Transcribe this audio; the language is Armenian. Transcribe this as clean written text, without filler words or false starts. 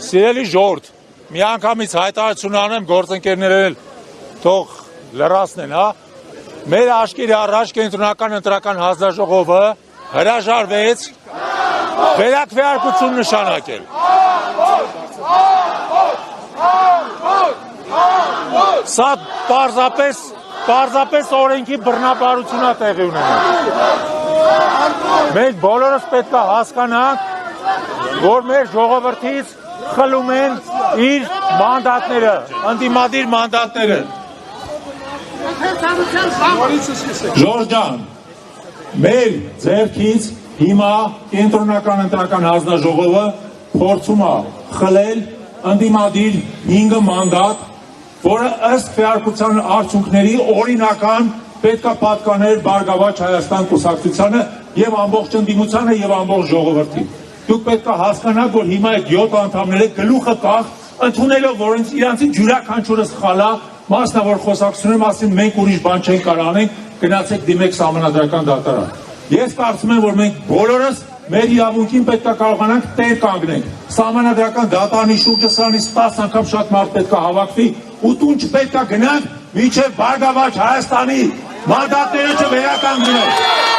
Սիրելի ժողովուրդ, մի անգամից հայտարարություն անեմ գործընկերներն թող լրացնեն, հա։ Մեր աշկերի առաջ կենտրոնական ընտրական հանձնաժողովը հրաժարվեց վերակվեարկություն նշանակել։ Սա պարզապես օրենքի բռնաբարություն է տեղի ունենում։ Մենք բոլորս պետք է հասկանանք, որ մեր ժողովրդից խլում են իր մանդատները, ընդդիմադիր մանդատները։ Ժորժ ջան, մեր ձեռքից հիմա կենտրոնական ընտրական հանձնաժողովը փորձում է խլել ընդդիմադիր 5 մանդատ, որը ըստ քվեարկության արդյունքների օրինական պետք է պատկաներ Բարգավաճ Հայաստան կուսակցությանը եւ ամբողջ ընդդիմությանը եւ ամբողջ ժողովրդին։ Դուք պետք է հասկանաք, որ հիմա այդ 7 անդամները գլուխը կախ ընդունելով, որ իրանցի յուրաքանչյուրը սխալ է, մասնավոր խոսակցությունների մասին մենք ուրիշ բան չենք կարող անենք, գնացեք դիմեք սահմանադրական դատարան։ Ես կարծում եմ, որ մենք բոլորս մեր իրավունքին պետք է կարողանանք տեր կանգնենք։ Սահմանադրական դատարանի շուրջը սրանից 10 անգամ շատ մարդ պետք է հավաքվի ու տուն չպետք է գնանք, մինչև Բարգավաճ Հայաստանի մանդատները չվերականգնեն։